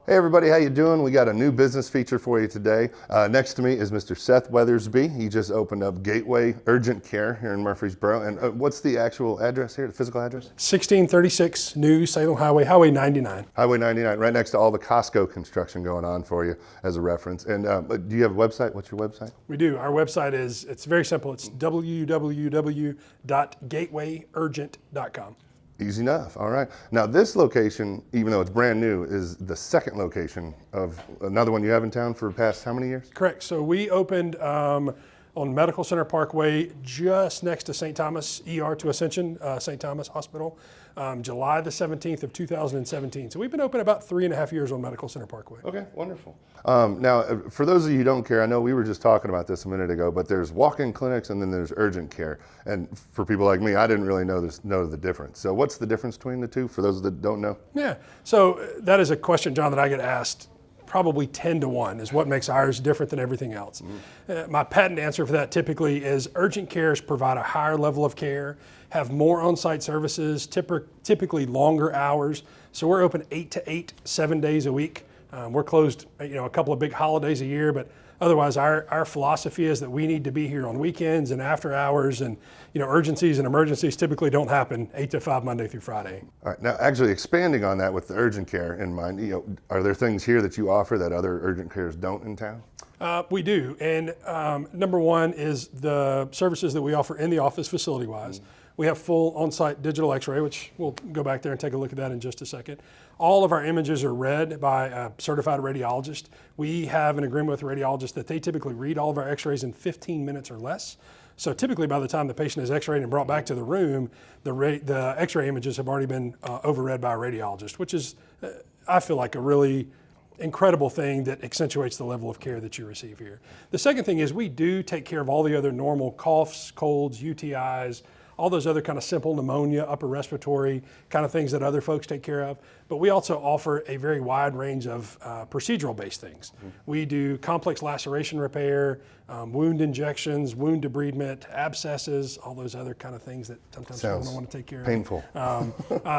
Hey everybody, how you doing? We got a new business feature for you today. Next to me is Mr. Seth Weathersby. He just opened up Gateway Urgent Care here in Murfreesboro. And what's the actual address here, the physical address? 1636 New Salem Highway, Highway 99. Highway 99, right next to all the Costco construction going on for you as a reference. And do you have a website? What's your website? We do. Our website it's very simple. It's www.gatewayurgent.com. Easy enough. All right. Now this location, even though it's brand new, is the second location of another one you have in town for the past how many years? Correct. So we opened on Medical Center Parkway, just next to St. Thomas ER to Ascension, St. Thomas Hospital, July the 17th of 2017. So we've been open about 3.5 years on Medical Center Parkway. Okay, wonderful. Now, for those of you who don't care, I know we were just talking about this a minute ago, but there's walk-in clinics and then there's urgent care. And for people like me, I didn't really know the difference. So what's the difference between the two for those that don't know? Yeah, so that is a question, John, that I get asked probably 10 to 1 is what makes ours different than everything else. My patent answer for that typically is urgent cares provide a higher level of care, have more on-site services, typically longer hours. So we're open 8 to 8, 7 days a week. We're closed, a couple of big holidays a year, but otherwise our philosophy is that we need to be here on weekends and after hours, and urgencies and emergencies typically don't happen 8 to 5 Monday through Friday. All right, now actually expanding on that with the urgent care in mind, are there things here that you offer that other urgent cares don't in town? We do, and number one is the services that we offer in the office facility-wise. We have full on-site digital x-ray, which we'll go back there and take a look at that in just a second. All of our images are read by a certified radiologist. We have an agreement with a radiologist that they typically read all of our x-rays in 15 minutes or less. So typically by the time the patient is x-rayed and brought back to the room, the x-ray images have already been overread by a radiologist, which is, I feel like, a really incredible thing that accentuates the level of care that you receive here. The second thing is we do take care of all the other normal coughs, colds, UTIs, all those other kind of simple pneumonia, upper respiratory kind of things that other folks take care of. But we also offer a very wide range of procedural-based things. We do complex laceration repair, wound injections, wound debridement, abscesses, all those other kind of things that sometimes people don't want to take care of. Painful.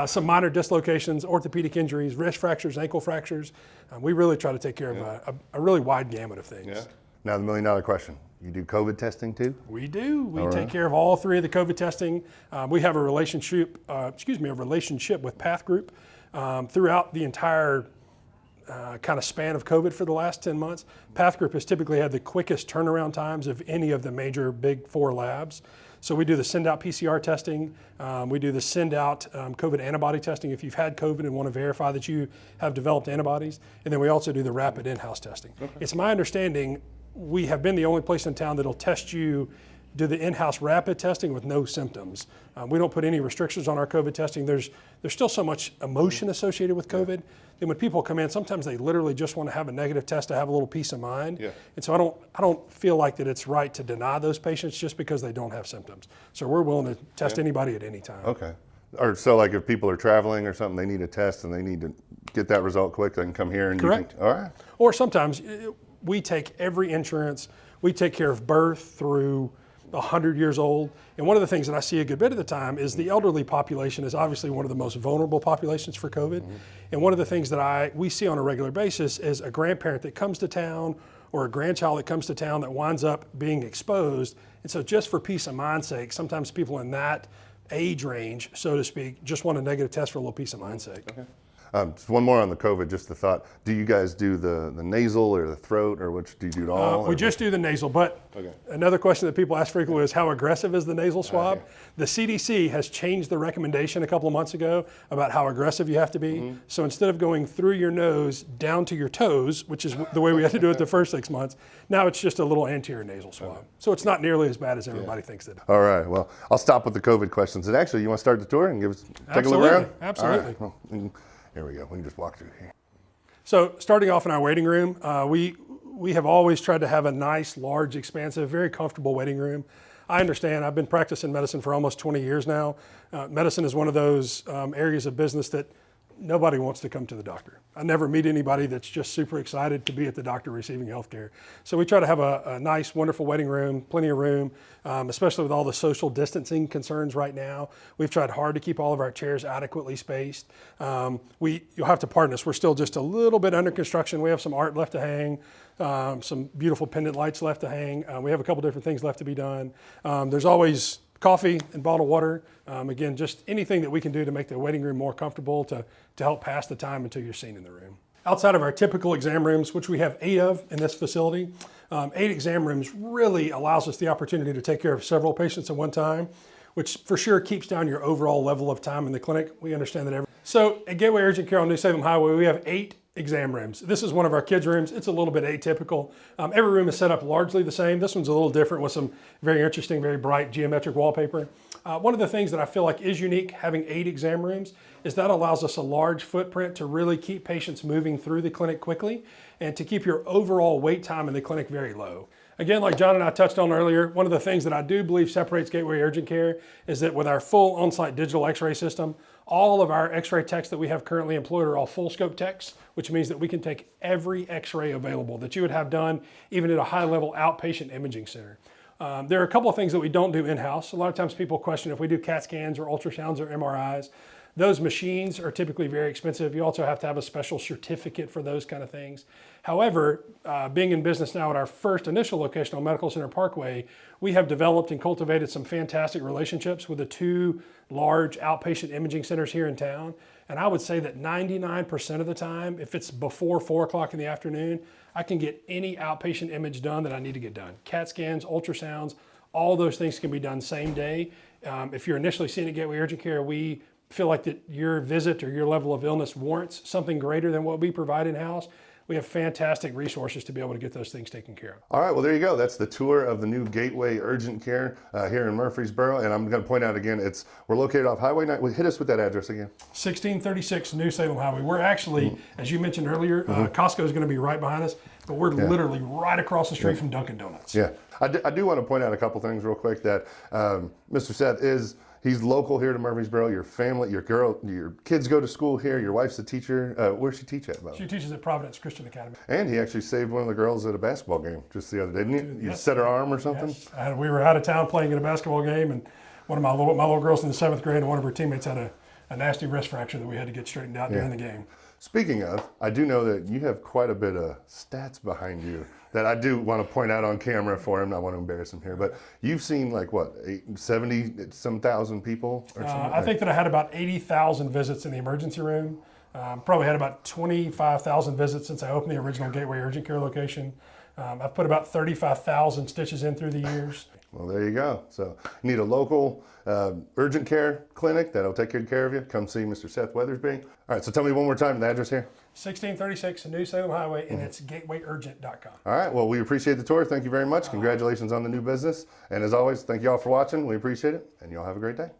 Some minor dislocations, orthopedic injuries, wrist fractures, ankle fractures. We really try to take care of a really wide gamut of things. Yeah. Now the $1,000,000 question. You do COVID testing too? We do. We take care of all 3 of the COVID testing. We have a relationship with Path Group throughout the entire kind of span of COVID for the last 10 months. Path Group has typically had the quickest turnaround times of any of the major big 4 labs. So we do the send-out PCR testing. We do the send-out COVID antibody testing if you've had COVID and want to verify that you have developed antibodies. And then we also do the rapid in-house testing. Okay. It's my understanding we have been the only place in town that'll test you, do the in-house rapid testing with no symptoms. We don't put any restrictions on our COVID testing. There's still so much emotion associated with COVID. And when people come in, sometimes they literally just want to have a negative test to have a little peace of mind. Yeah. And so I don't feel like that it's right to deny those patients just because they don't have symptoms. So we're willing to test anybody at any time. Okay. Or so like if people are traveling or something, they need a test and they need to get that result quick, they can come here and correct. All right. Or sometimes we take every insurance. We take care of birth through 100 years old. And one of the things that I see a good bit of the time is the elderly population is obviously one of the most vulnerable populations for COVID. And one of the things that we see on a regular basis is a grandparent that comes to town or a grandchild that comes to town that winds up being exposed. And so just for peace of mind's sake, sometimes people in that age range, so to speak, just want a negative test for a little peace of mind's sake. Okay. Just one more on the COVID, just the thought. Do you guys do the nasal or the throat, or which do you do it all? We just do the nasal, but another question that people ask frequently is how aggressive is the nasal swab? The CDC has changed the recommendation a couple of months ago about how aggressive you have to be. So instead of going through your nose down to your toes, which is the way we had to do it the first 6 months, now it's just a little anterior nasal swab. So it's not nearly as bad as everybody thinks it is. All right, well, I'll stop with the COVID questions. And actually, you want to start the tour and take a look around? Absolutely. All right. Well, here we go. We can just walk through here. So starting off in our waiting room, we have always tried to have a nice, large, expansive, very comfortable waiting room. I understand. I've been practicing medicine for almost 20 years now. Medicine is one of those areas of business that nobody wants to come to the doctor. I never meet anybody that's just super excited to be at the doctor receiving health care. So we try to have a nice, wonderful waiting room, plenty of room, especially with all the social distancing concerns right now. We've tried hard to keep all of our chairs adequately spaced. You'll have to pardon us, we're still just a little bit under construction. We have some art left to hang, some beautiful pendant lights left to hang. We have a couple different things left to be done. There's always coffee and bottled water. Again, just anything that we can do to make the waiting room more comfortable to help pass the time until you're seen in the room. Outside of our typical exam rooms, which we have 8 of in this facility, 8 exam rooms really allows us the opportunity to take care of several patients at one time, which for sure keeps down your overall level of time in the clinic. We understand that So at Gateway Urgent Care on New Salem Highway, we have 8 exam rooms. This is one of our kids' rooms. It's a little bit atypical. Every room is set up largely the same. This one's a little different with some very interesting, very bright geometric wallpaper. One of the things that I feel like is unique having 8 exam rooms is that allows us a large footprint to really keep patients moving through the clinic quickly and to keep your overall wait time in the clinic very low. Again, like John and I touched on earlier, one of the things that I do believe separates Gateway Urgent Care is that with our full on-site digital x-ray system, all of our x-ray techs that we have currently employed are all full scope techs, which means that we can take every x-ray available that you would have done even at a high-level outpatient imaging center. There are a couple of things that we don't do in-house. A lot of times people question if we do CAT scans or ultrasounds or MRIs. Those machines are typically very expensive. You also have to have a special certificate for those kind of things. However, being in business now at our first initial location on Medical Center Parkway, we have developed and cultivated some fantastic relationships with the 2 large outpatient imaging centers here in town. And I would say that 99% of the time, if it's before 4 o'clock in the afternoon, I can get any outpatient image done that I need to get done. CAT scans, ultrasounds, all those things can be done same day. If you're initially seen at Gateway Urgent Care, we feel like that your visit or your level of illness warrants something greater than what we provide in-house. We have fantastic resources to be able to get those things taken care of. All right, well, there you go. That's the tour of the new Gateway Urgent Care here in Murfreesboro. And I'm going to point out again, we're located off Highway 9. Hit us with that address again. 1636 New Salem Highway. We're actually, as you mentioned earlier, Costco is going to be right behind us, but we're literally right across the street from Dunkin' Donuts. Yeah, I do want to point out a couple things real quick that Mr. Seth he's local here to Murfreesboro. Your family, your kids go to school here. Your wife's a teacher. Where's she teach at? She teaches at Providence Christian Academy. And he actually saved one of the girls at a basketball game just the other day, didn't he? You set her arm or something? Yes. We were out of town playing at a basketball game, and one of my little girls in the 7th grade and one of her teammates had a nasty wrist fracture that we had to get straightened out during the game. Speaking of, I do know that you have quite a bit of stats behind you that I do want to point out on camera for him. I want to embarrass him here, but you've seen like what, 70-some thousand people or something? I think that I had about 80,000 visits in the emergency room. Probably had about 25,000 visits since I opened the original Gateway Urgent Care location. I've put about 35,000 stitches in through the years. Well, there you go. So you need a local urgent care clinic that'll take good care of you. Come see Mr. Seth Weathersby. All right, so tell me one more time the address here. 1636 New Salem Highway, and it's gatewayurgent.com. All right, well, we appreciate the tour. Thank you very much. Congratulations on the new business. And as always, thank you all for watching. We appreciate it, and you all have a great day.